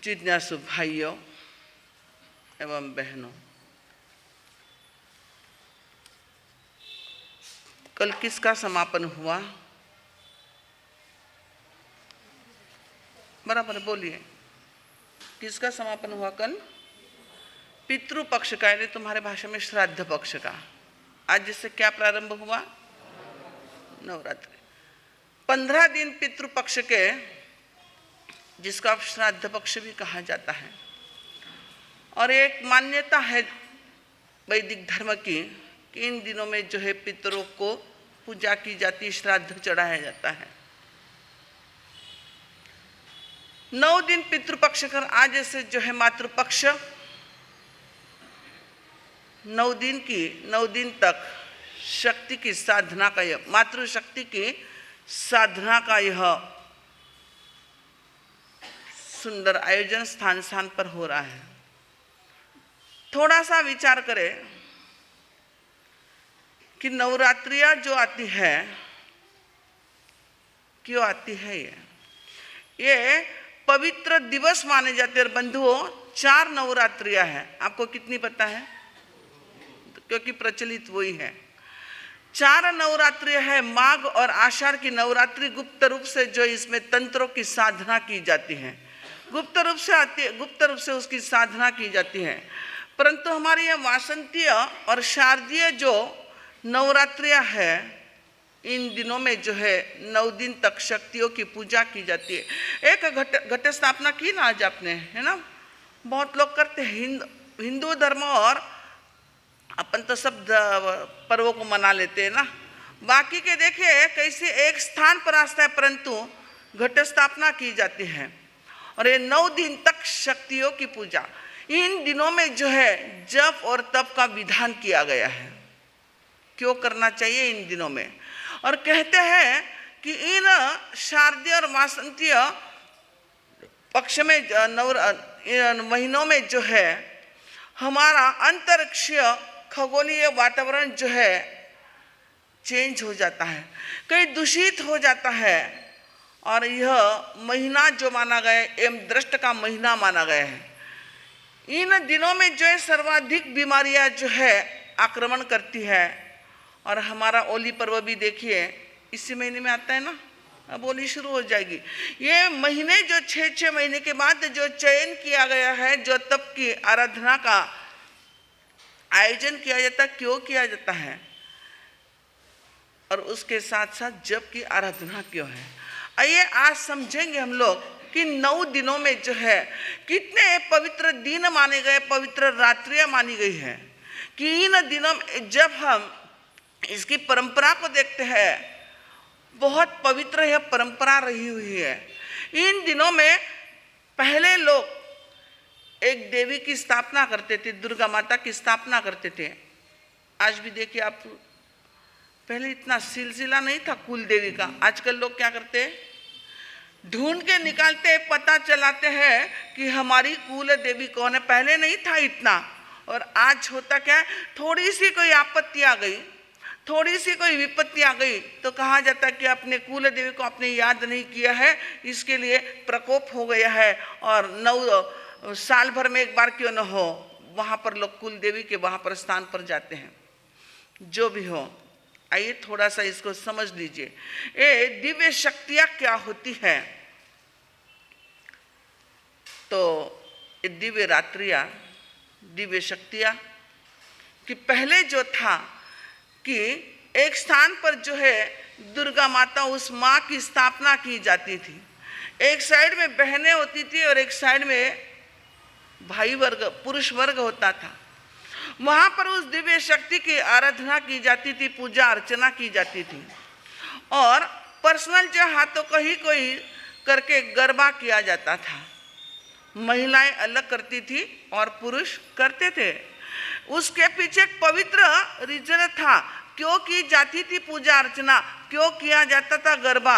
जिज्ञासु भाइयों एवं बहनों, कल किसका समापन हुआ? बराबर बोलिए, किसका समापन हुआ कल? पितृपक्ष का, यानी तुम्हारे भाषा में श्राद्ध पक्ष का। आज जिससे क्या प्रारंभ हुआ? नवरात्रि। 15 दिन पितृपक्ष के, जिसका श्राद्ध पक्ष भी कहा जाता है। और एक मान्यता है वैदिक धर्म की कि इन दिनों में जो है पितरों को पूजा की जाती, श्राद्ध चढ़ाया जाता है। 9 दिन पितृपक्ष कर आज से जो है मातृपक्ष, 9 दिन तक शक्ति की साधना का यह, मातृशक्ति की साधना का यह सुंदर आयोजन स्थान स्थान पर हो रहा है। थोड़ा सा विचार करें कि नवरात्रियां जो आती है, क्यों आती है? ये पवित्र दिवस माने जाते हैं। बंधुओं, 4 नवरात्रियां हैं। आपको कितनी पता है? क्योंकि प्रचलित वही है। 4 नवरात्रियां है। माघ और आषाढ़ की नवरात्रि गुप्त रूप से जो इसमें तंत्रों की साधना की जाती है, गुप्त रूप से आती है, गुप्त रूप से उसकी साधना की जाती है। परंतु हमारी यह वासंतीय और शारदीय जो नवरात्रियां है, इन दिनों में जो है 9 दिन तक शक्तियों की पूजा की जाती है। एक घट स्थापना की ना आज आपने, है ना? बहुत लोग करते हैं। हिंदू धर्म और अपन तो सब पर्वों को मना लेते हैं ना। बाकी के देखिए कैसे एक स्थान पर आस्था है, परंतु घट स्थापना की जाती है। और ये 9 दिन तक शक्तियों की पूजा, इन दिनों में जो है जप और तप का विधान किया गया है। क्यों करना चाहिए इन दिनों में? और कहते हैं कि इन शारदीय और वासंतीय पक्ष में इन महीनों में जो है हमारा अंतरिक्षीय खगोलीय वातावरण जो है चेंज हो जाता है, कहीं दूषित हो जाता है। और यह महीना जो माना गया है, एम दृष्ट का महीना माना गया है। इन दिनों में जो है सर्वाधिक बीमारियां जो है आक्रमण करती है। और हमारा होली पर्व भी देखिए इसी महीने में आता है ना, अब होली शुरू हो जाएगी। ये महीने जो 6 महीने के बाद जो चयन किया गया है, जो तप की आराधना का आयोजन किया जाता है, क्यों किया जाता है? और उसके साथ साथ जप की आराधना क्यों है? आइए आज समझेंगे हम लोग कि 9 दिनों में जो है कितने पवित्र दिन माने गए, पवित्र रात्रियां मानी गई है। कि इन दिनों में जब हम इसकी परंपरा को देखते हैं, बहुत पवित्र यह परंपरा रही हुई है। इन दिनों में पहले लोग एक देवी की स्थापना करते थे, दुर्गा माता की स्थापना करते थे। आज भी देखिए आप, पहले इतना सिलसिला नहीं था कुल देवी का। आजकल लोग क्या करते हैं? ढूंढ के निकालते, पता चलाते हैं कि हमारी कुल देवी कौन है। पहले नहीं था इतना। और आज होता क्या है, थोड़ी सी कोई आपत्ति आ गई, थोड़ी सी कोई विपत्ति आ गई तो कहा जाता है कि अपने कुल देवी को आपने याद नहीं किया है, इसके लिए प्रकोप हो गया है। और 9 साल भर में एक बार क्यों न हो, वहाँ पर लोग कुल देवी के वहाँ पर स्थान पर जाते हैं। जो भी हो, आइए थोड़ा सा इसको समझ लीजिए। ये दिव्य शक्तियाँ क्या होती हैं? तो ये दिव्य रात्रियाँ, दिव्य शक्तियाँ कि पहले जो था कि एक स्थान पर जो है दुर्गा माता, उस माँ की स्थापना की जाती थी। एक साइड में बहनें होती थी और एक साइड में भाई वर्ग, पुरुष वर्ग होता था। वहाँ पर उस दिव्य शक्ति की आराधना की जाती थी, पूजा अर्चना की जाती थी। और पर्सनल जो हाथों को ही कोई करके गरबा किया जाता था। महिलाएं अलग करती थी और पुरुष करते थे। उसके पीछे एक पवित्र रीजन था, क्यों की जाती थी पूजा अर्चना, क्यों किया जाता था गरबा?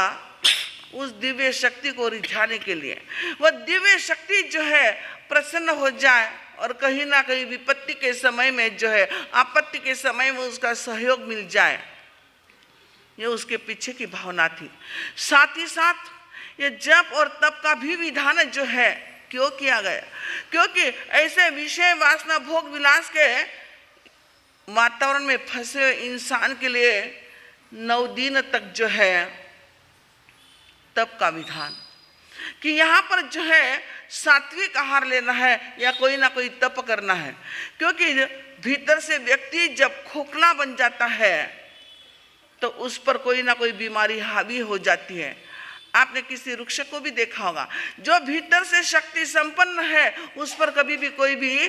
उस दिव्य शक्ति को रिझाने के लिए। वह दिव्य शक्ति जो है प्रसन्न हो जाए और कहीं ना कहीं विपत्ति के समय में जो है, आपत्ति के समय में उसका सहयोग मिल जाए, ये उसके पीछे की भावना थी। साथ ही साथ ये जप और तप का भी विधान जो है क्यों किया गया? क्योंकि ऐसे विषय वासना भोग विलास के वातावरण में फंसे हुए इंसान के लिए 9 दिन तक जो है तप का विधान, कि यहाँ पर जो है सात्विक आहार लेना है या कोई ना कोई तप करना है। क्योंकि भीतर से व्यक्ति जब खोखला बन जाता है तो उस पर कोई ना कोई बीमारी हावी हो जाती है। आपने किसी वृक्ष को भी देखा होगा, जो भीतर से शक्ति संपन्न है उस पर कभी भी कोई भी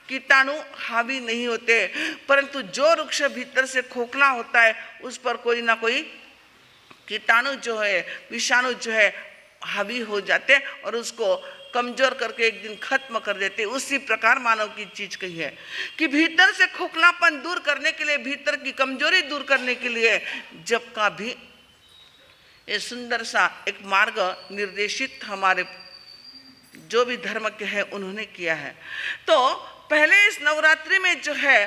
कीटाणु हावी नहीं होते, परंतु जो वृक्ष भीतर से खोखला होता है उस पर कोई ना कोई कीटाणु जो है, विषाणु जो है हावी हो जाते और उसको कमजोर करके एक दिन खत्म कर देते। उसी प्रकार मानव की चीज कही है कि भीतर से खोखलापन दूर करने के लिए, भीतर की कमजोरी दूर करने के लिए जब का भी ये सुंदर सा एक मार्ग निर्देशित हमारे जो भी धर्म के हैं उन्होंने किया है। तो पहले इस नवरात्रि में जो है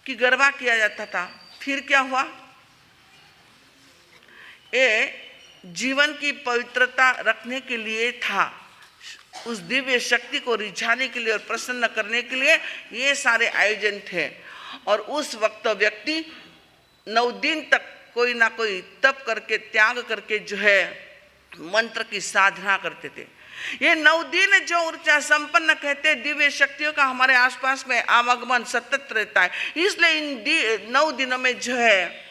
कि गरबा किया जाता था, फिर क्या हुआ, ये जीवन की पवित्रता रखने के लिए था, उस दिव्य शक्ति को रिझाने के लिए और प्रसन्न करने के लिए ये सारे आयोजन थे। और उस वक्त व्यक्ति 9 दिन तक कोई ना कोई तप करके, त्याग करके जो है मंत्र की साधना करते थे। ये 9 दिन जो ऊर्जा संपन्न कहते, दिव्य शक्तियों का हमारे आसपास में आवागमन सतत रहता है, इसलिए इन 9 दिनों में जो है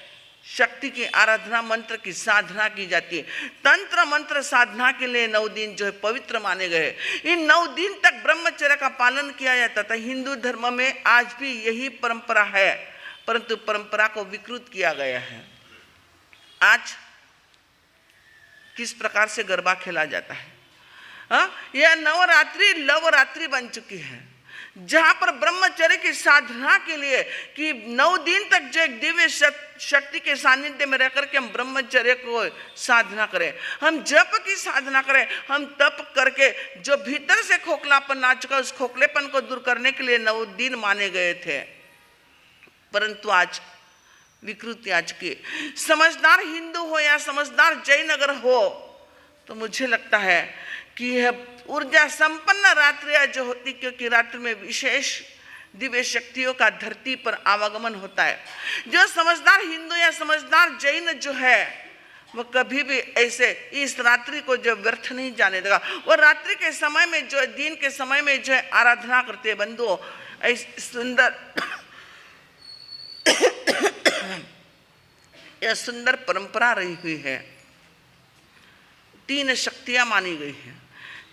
शक्ति की आराधना, मंत्र की साधना की जाती है। तंत्र मंत्र साधना के लिए 9 दिन जो है पवित्र माने गए। इन 9 दिन तक ब्रह्मचर्य का पालन किया जाता था। हिंदू धर्म में आज भी यही परंपरा है, परंतु परंपरा को विकृत किया गया है। आज किस प्रकार से गरबा खेला जाता है? यह नवरात्रि लवरात्रि बन चुकी है, जहां पर ब्रह्मचर्य की साधना के लिए कि 9 दिन तक जो एक दिव्य शक्ति के सानिध्य में रहकर के हम ब्रह्मचर्य को साधना करें, हम जप की साधना करें, हम तप करके जो भीतर से खोखलापन आ चुका उस खोखलेपन को दूर करने के लिए 9 दिन माने गए थे। परंतु आज विकृति आ चुकी। समझदार हिंदू हो या समझदार जैन अगर हो तो मुझे लगता है कि यह ऊर्जा संपन्न रात्रियां जो होती, क्योंकि रात्रि में विशेष दिव्य शक्तियों का धरती पर आवागमन होता है। जो समझदार हिंदू या समझदार जैन जो है वो कभी भी ऐसे इस रात्रि को जो व्यर्थ नहीं जाने देगा। वो रात्रि के समय में जो दिन के समय में जो है आराधना करते हैं। बंधुओं, ऐसी सुंदर यह सुंदर परंपरा रही हुई है। 3 शक्तियां मानी गई हैं।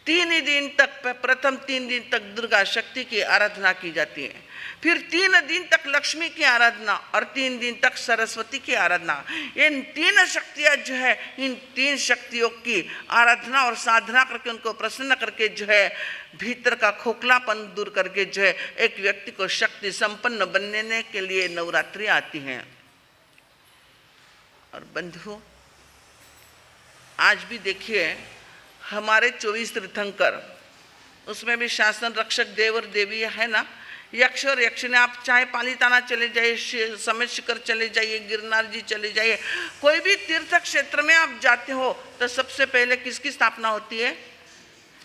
3 ही दिन तक, प्रथम 3 दिन तक दुर्गा शक्ति की आराधना की जाती है, फिर 3 दिन तक लक्ष्मी की आराधना और 3 दिन तक सरस्वती की आराधना। इन 3 शक्तियां जो है, इन 3 शक्तियों की आराधना और साधना करके उनको प्रसन्न करके जो है भीतर का खोखलापन दूर करके जो है एक व्यक्ति को शक्ति संपन्न बनने के लिए नवरात्रि आती हैं। और बंधुओं, आज भी देखिए हमारे 24 तीर्थंकर, उसमें भी शासन रक्षक देव और देवी है ना, यक्ष और यक्षिणी। आप चाहे पालीताना चले जाइए, समेत शिखर चले जाइए, गिरनार जी चले जाइए, कोई भी तीर्थ क्षेत्र में आप जाते हो तो सबसे पहले किसकी स्थापना होती है?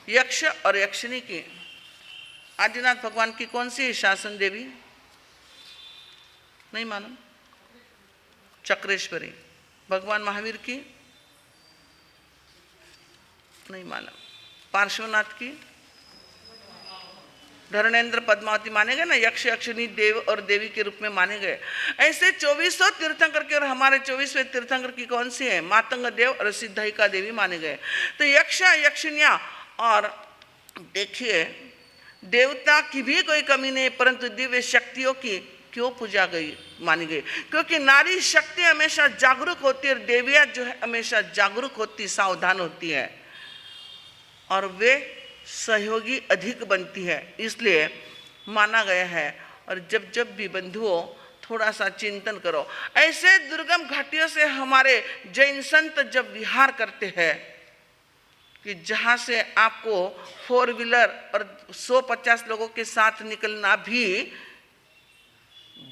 यक्ष और यक्षिणी की। आदिनाथ भगवान की कौन सी शासन देवी? नहीं मालूम? चक्रेश्वरी। भगवान महावीर की? नहीं मालूम। पार्श्वनाथ की? धरणेन्द्र पद्मावती माने गए ना, यक्ष यक्षिणी देव और देवी के रूप में माने गए। ऐसे 2400 तीर्थंकर के, और हमारे 24वें तीर्थंकर की कौन सी है? मातंग देव और सिद्धायिका देवी माने गए। तो यक्ष यक्षिणियाँ, और देखिए देवता की भी कोई कमी नहीं, परंतु दिव्य शक्तियों की क्यों पूजा गई मानी गई? क्योंकि नारी शक्ति हमेशा जागरूक होती है और देवियाँ जो है हमेशा जागरूक होती, सावधान होती है, और वे सहयोगी अधिक बनती है, इसलिए माना गया है। और जब जब भी बंधुओं थोड़ा सा चिंतन करो, ऐसे दुर्गम घाटियों से हमारे जैन संत जब विहार करते हैं कि जहाँ से आपको 4 व्हीलर और 150 लोगों के साथ निकलना भी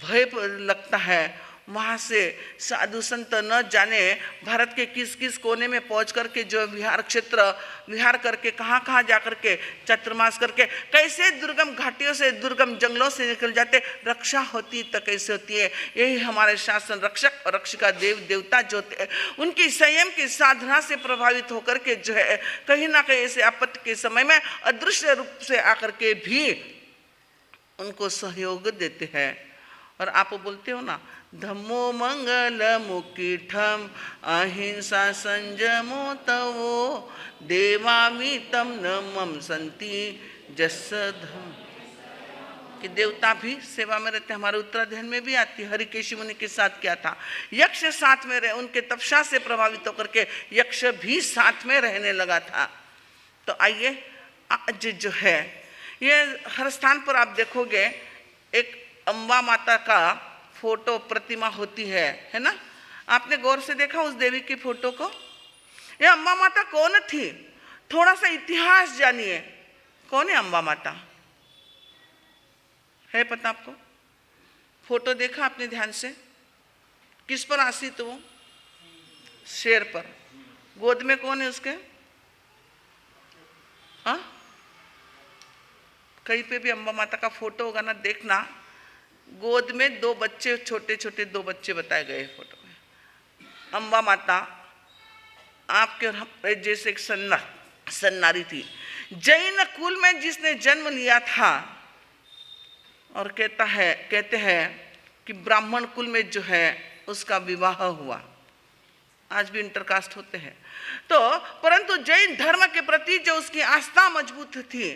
भय लगता है, वहाँ से साधु संत न जाने भारत के किस किस कोने में पहुँच करके जो विहार क्षेत्र विहार करके कहाँ जा करके चातुर्मास करके कैसे दुर्गम घाटियों से दुर्गम जंगलों से निकल जाते, रक्षा होती तो कैसे होती है। यही हमारे शासन रक्षक और रक्षिका देव देवता जो होते हैं उनकी संयम की साधना से प्रभावित होकर के जो है कहीं ना कहीं ऐसे आपत्ति के समय में अदृश्य रूप से आकर के भी उनको सहयोग देते हैं। और आप बोलते हो ना, धम्मो मंगल मुकीठम अहिंसा संजमो तवो देवामितम न मम संति जस धम, कि देवता भी सेवा में रहते। हमारे उत्तराधीन में भी आती, हरिकेशी मुनि के साथ क्या था, यक्ष साथ में रहे, उनके तपस्या से प्रभावित होकर के यक्ष भी साथ में रहने लगा था। तो आइए आज जो है ये हर स्थान पर आप देखोगे एक अम्बा माता का फोटो प्रतिमा होती है ना। आपने गौर से देखा उस देवी की फोटो को? ये अम्बा माता कौन थी? थोड़ा सा इतिहास जानिए, कौन है अम्बा माता? है पता आपको? फोटो देखा आपने ध्यान से? किस पर आसीत वो? शेर पर। गोद में कौन है उसके? हाँ, कहीं पे भी अम्बा माता का फोटो होगा ना, देखना गोद में दो बच्चे, छोटे छोटे दो बच्चे बताए गए फोटो में। अम्बा माता आपके और हमारे जैसे एक सन्नारी थी, जैन कुल में जिसने जन्म लिया था। और कहते हैं कि ब्राह्मण कुल में जो है उसका विवाह हुआ। आज भी इंटरकास्ट होते हैं तो, परंतु जैन धर्म के प्रति जो उसकी आस्था मजबूत थी,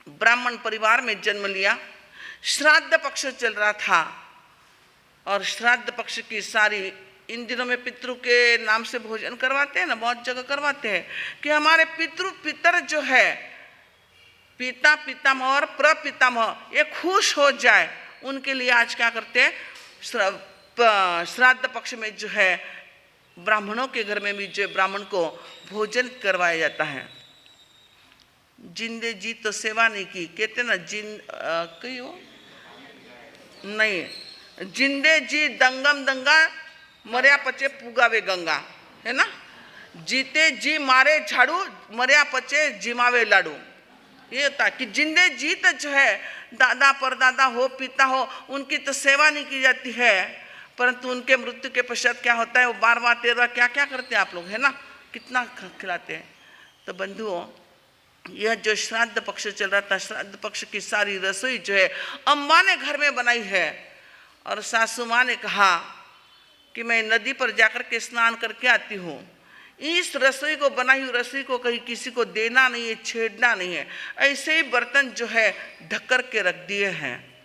ब्राह्मण परिवार में जन्म लिया। श्राद्ध पक्ष चल रहा था और श्राद्ध पक्ष की सारी, इन दिनों में पितृ के नाम से भोजन करवाते हैं ना, बहुत जगह करवाते हैं कि हमारे पितर जो है, पिता पितामह और प्रपितामह, ये खुश हो जाए, उनके लिए आज क्या करते हैं, श्राद्ध पक्ष में जो है ब्राह्मणों के घर में भी जो ब्राह्मण को भोजन करवाया जाता है। जिंदे जी तो सेवा नहीं की, कहते ना कही हो नहीं, जिंदे जी दंगम दंगा मर्या पचे पुगावे गंगा, है ना। जीते जी मारे झाड़ू, मर्या पचे जिमावे लाडू। ये होता कि जिंदे जी तो जो है दादा परदादा हो, पिता हो, उनकी तो सेवा नहीं की जाती है, परंतु उनके मृत्यु के पश्चात क्या होता है, वो 12वां 13वां क्या क्या करते हैं आप लोग, है ना, कितना खिलाते हैं। तो बंधुओं, यह जो श्राद्ध पक्ष चल रहा था, श्राद्ध पक्ष की सारी रसोई जो है अम्मा ने घर में बनाई है। और सासू माँ ने कहा कि मैं नदी पर जाकर के स्नान करके आती हूँ, इस रसोई को, बनाई हुई रसोई को कहीं किसी को देना नहीं है, छेड़ना नहीं है। ऐसे ही बर्तन जो है ढक कर के रख दिए हैं।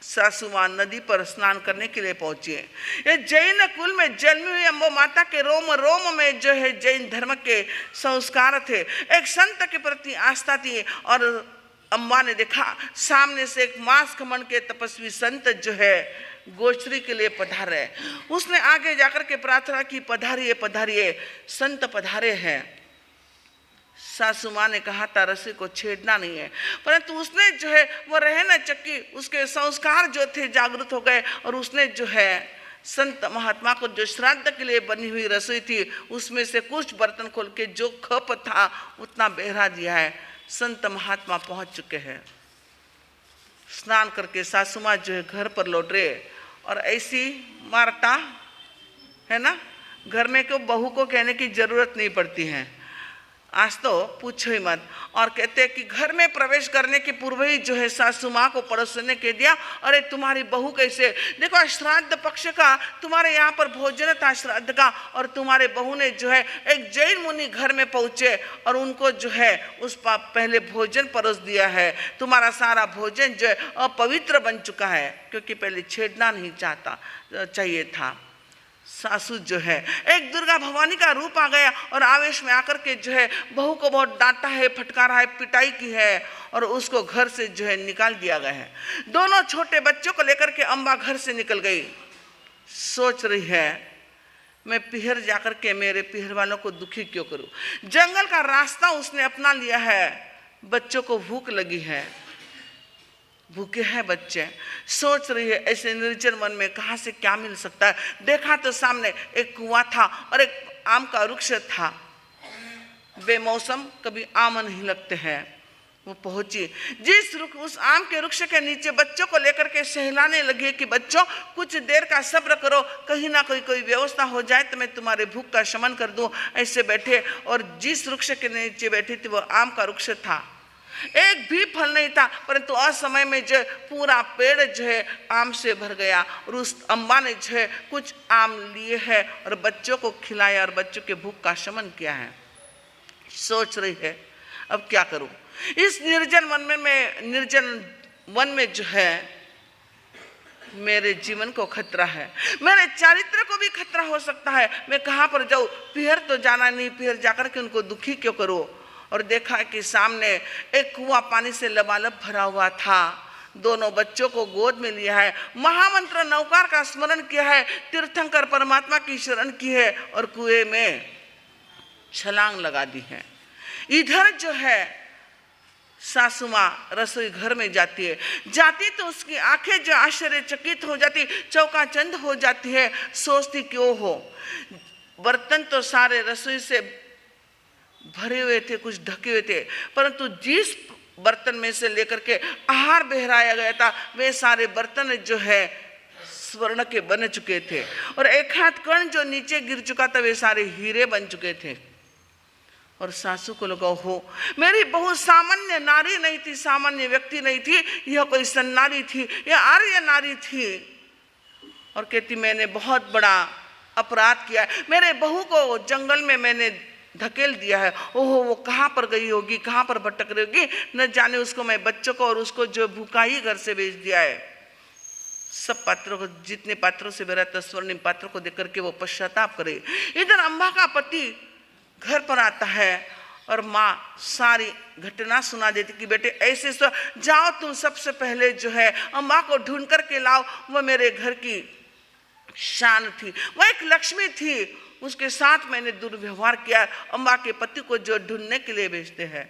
सासू माँ नदी पर स्नान करने के लिए पहुंची है। ये जैन कुल में जन्मी हुई अम्बा माता के रोम रोम में जो है जैन धर्म के संस्कार थे, एक संत के प्रति आस्था थी। और अम्बा ने देखा सामने से एक मांस खमन के तपस्वी संत जो है गोचरी के लिए पधारे। उसने आगे जाकर के प्रार्थना की, पधारिए पधारिए, संत पधारे हैं। सासू माँ ने कहा था रस्सी को छेड़ना नहीं है, परंतु उसने जो है वो रहे न चक्की, उसके संस्कार जो थे जागृत हो गए। और उसने जो है संत महात्मा को जो श्राद्ध के लिए बनी हुई रसोई थी उसमें से कुछ बर्तन खोल के जो खप था उतना बहरा दिया है। संत महात्मा पहुंच चुके हैं। स्नान करके सासू माँ जो है घर पर लौट रहे। और ऐसी वार्ता है ना, घर में को बहू को कहने की जरूरत नहीं पड़ती है, आज तो पूछो ही मत। और कहते हैं कि घर में प्रवेश करने के पूर्व ही जो है सासू माँ को पड़ोसन ने कह दिया, अरे तुम्हारी बहू कैसे, देखो श्राद्ध पक्ष का तुम्हारे यहाँ पर भोजन था श्राद्ध का, और तुम्हारे बहू ने जो है एक जैन मुनि घर में पहुँचे और उनको जो है उस पहले भोजन परोस दिया है। तुम्हारा सारा भोजन जो है अपवित्र बन चुका है, क्योंकि पहले छेड़ना नहीं चाहिए था। सासू जो है एक दुर्गा भवानी का रूप आ गया और आवेश में आकर के जो है बहू को बहुत डांटा है, फटकारा है, पिटाई की है और उसको घर से जो है निकाल दिया गया है। दोनों छोटे बच्चों को लेकर के अम्बा घर से निकल गई। सोच रही है मैं पीहर जाकर के मेरे पीहर वालों को दुखी क्यों करूं। जंगल का रास्ता उसने अपना लिया है, बच्चों को भूख लगी है। भूखे हैं बच्चे, सोच रही है ऐसे निर्जन वन में कहाँ से क्या मिल सकता है। देखा तो सामने एक कुआं था और एक आम का वृक्ष था। बेमौसम कभी आम नहीं लगते हैं। वो पहुंची, उस आम के वृक्ष के नीचे बच्चों को लेकर के सहलाने लगी कि बच्चों कुछ देर का सब्र करो, कहीं ना कोई व्यवस्था हो जाए तो मैं तुम्हारे भूख का शमन कर दूं। ऐसे बैठे और जिस वृक्ष के नीचे बैठी थी वो आम का वृक्ष था, एक भी फल नहीं था, परंतु असमय में जो पूरा पेड़ जो है आम से भर गया। और उस अम्बा ने जो है कुछ आम लिए हैं और बच्चों को खिलाया और बच्चों के भूख का शमन किया है। सोच रही है अब क्या करूं, इस निर्जन वन में जो है मेरे जीवन को खतरा है, मेरे चारित्र को भी खतरा हो सकता है। मैं कहाँ पर जाऊँ, पीहर तो जाना नहीं, पीहर जाकर के उनको दुखी क्यों करूँ। और देखा कि सामने एक कुआं पानी से लबालब भरा हुआ था। दोनों बच्चों को गोद में लिया है, महामंत्र नौकार का स्मरण किया है, तीर्थंकर परमात्मा की शरण की है और कुएं में छलांग लगा दी है। इधर जो है सासू माँ रसोई घर में जाती है, जाती तो उसकी आंखें जो आश्चर्यचकित हो जाती, चौकाचंद हो जाती है। सोचती क्यों हो, बर्तन तो सारे रसोई से भरे हुए थे, कुछ ढके हुए थे, परंतु जिस बर्तन में से लेकर के आहार बहराया गया था वे सारे बर्तन जो है स्वर्ण के बन चुके थे और एक हाथ कण जो नीचे गिर चुका था वे सारे हीरे बन चुके थे। और सासू को लगा हो मेरी बहू सामान्य नारी नहीं थी, सामान्य व्यक्ति नहीं थी, यह कोई सन्नारी थी, यह आर्य नारी थी। और कहती मैंने बहुत बड़ा अपराध किया है, मेरे बहू को जंगल में मैंने धकेल दिया है। ओहो वो कहाँ पर गई होगी, कहाँ पर भटक रही होगी, न जाने उसको मैं बच्चों को और उसको जो भूखा ही घर से भेज दिया है। सब पात्रों को, जितने पात्रों से भरा था स्वर्णिम पात्रों को देख करके वो पश्चाताप करे। इधर अम्बा का पति घर पर आता है और माँ सारी घटना सुना देती कि बेटे ऐसे जाओ तुम सबसे पहले जो है अम्बा को ढूंढ करके लाओ, वह मेरे घर की शान थी, वह एक लक्ष्मी थी, उसके साथ मैंने दुर्व्यवहार किया। अम्बा के पति को जो ढूंढने के लिए भेजते हैं।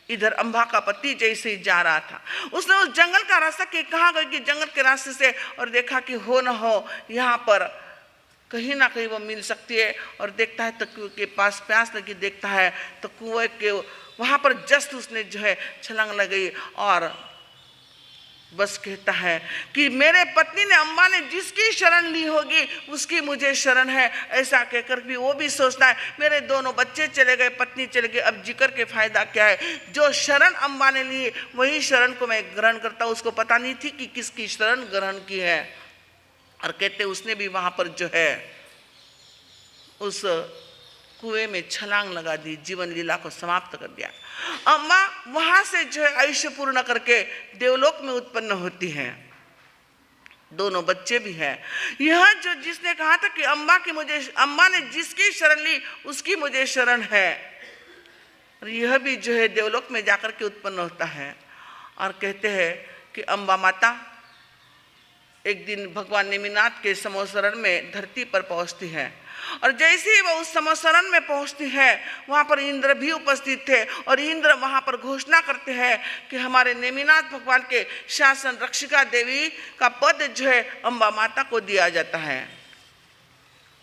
इधर अम्बा का पति जैसे ही जा रहा था उसने उस जंगल का रास्ता के कहाँ गई कि जंगल के रास्ते से, और देखा कि हो न हो यहाँ पर कहीं ना कहीं वो मिल सकती है। और देखता है तो कुएं के पास प्यास लगी, देखता है तो कुएं के वहाँ पर जस्ट उसने जो है छलांग लगाई और बस कहता है कि मेरे पत्नी ने अम्बा ने जिसकी शरण ली होगी उसकी मुझे शरण है। ऐसा कहकर भी वो भी सोचता है मेरे दोनों बच्चे चले गए, पत्नी चले गए, अब जिक्र के फायदा क्या है। जो शरण अम्बा ने ली वही शरण को मैं ग्रहण करता हूँ। उसको पता नहीं थी कि किसकी शरण ग्रहण की है। और कहते उसने भी वहाँ पर जो है उस कुएं में छलांग लगा दी, जीवन लीला को समाप्त कर दिया। अम्मा वहां से जो है आयुष्य पूर्ण करके देवलोक में उत्पन्न होती हैं, दोनों बच्चे भी हैं। यह जो जिसने कहा था कि अम्मा ने जिसकी शरण ली उसकी मुझे शरण है, और यह भी जो है देवलोक में जाकर के उत्पन्न होता है। और कहते हैं कि अम्बा माता एक दिन भगवान नेमिनाथ के समोसरण में धरती पर पहुंचती है, और जैसे ही वह उस समोसरण में पहुंचती है वहाँ पर इंद्र भी उपस्थित थे। और इंद्र वहाँ पर घोषणा करते हैं कि हमारे नेमिनाथ भगवान के शासन रक्षिका देवी का पद जो है अम्बा माता को दिया जाता है।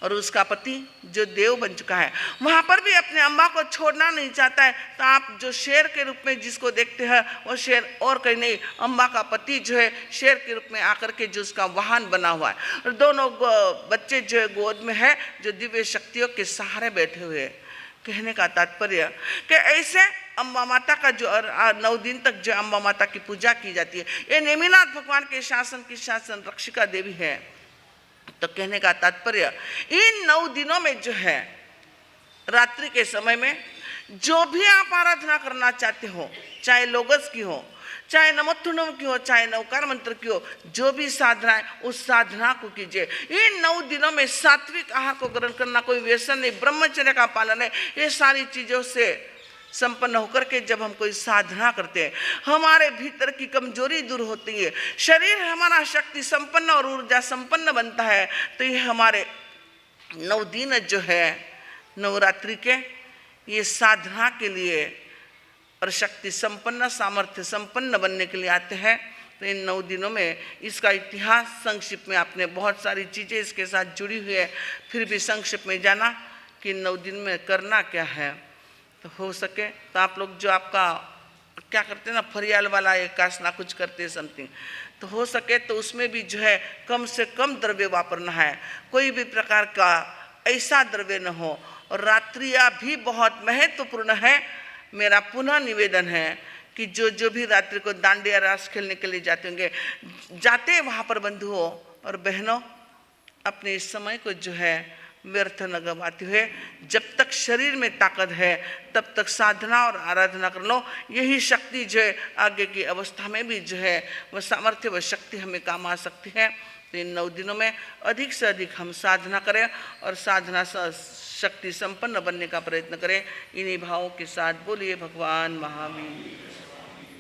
और उसका पति जो देव बन चुका है वहाँ पर भी अपने अम्बा को छोड़ना नहीं चाहता है। तो आप जो शेर के रूप में जिसको देखते हैं वो शेर और कहीं नहीं, अम्बा का पति जो है शेर के रूप में आकर के जो उसका वाहन बना हुआ है। और दोनों बच्चे जो है गोद में है, जो दिव्य शक्तियों के सहारे बैठे हुए हैं। कहने का तात्पर्य कि ऐसे अम्बा माता का जो 9 दिन तक जो अम्बा माता की पूजा की जाती है, ये नेमिनाथ भगवान के शासन की शासन रक्षिका देवी है। तो कहने का तात्पर्य इन 9 दिनों में जो है रात्रि के समय में जो भी आप आराधना करना चाहते हो, चाहे लोगस की हो, चाहे नमोत्थुनम की हो, चाहे नवकार मंत्र की हो, जो भी साधना है उस साधना को कीजिए। इन 9 दिनों में सात्विक आहार को ग्रहण करना, कोई व्यसन नहीं, ब्रह्मचर्य का पालन है। ये सारी चीजों से संपन्न होकर के जब हम कोई साधना करते हैं हमारे भीतर की कमजोरी दूर होती है, शरीर हमारा शक्ति संपन्न और ऊर्जा संपन्न बनता है। तो ये हमारे 9 दिन जो है नवरात्रि के ये साधना के लिए और शक्ति संपन्न सामर्थ्य संपन्न बनने के लिए आते हैं। तो इन 9 दिनों में इसका इतिहास संक्षिप्त में, आपने बहुत सारी चीज़ें इसके साथ जुड़ी हुई है, फिर भी संक्षिप्त में जाना कि 9 दिन में करना क्या है। तो हो सके तो आप लोग जो आपका क्या करते हैं ना, फरियाल वाला एकासना कुछ करते हैं समथिंग, तो हो सके तो उसमें भी जो है कम से कम द्रव्य वापरना है, कोई भी प्रकार का ऐसा द्रव्य न हो। और रात्रियाँ भी बहुत महत्वपूर्ण है। मेरा पुनः निवेदन है कि जो भी रात्रि को दांडिया रास खेलने के लिए जाते होंगे, जाते वहाँ पर बंधुओं और बहनों, अपने इस समय को जो है व्यर्थ न गवाते हुए, जब तक शरीर में ताकत है तब तक साधना और आराधना कर लो। यही शक्ति जो है आगे की अवस्था में भी जो है वह सामर्थ्य, वह शक्ति हमें काम आ सकती है। तो इन 9 दिनों में अधिक से अधिक हम साधना करें और साधना शक्ति संपन्न बनने का प्रयत्न करें। इन्हीं भावों के साथ बोलिए भगवान महावीर।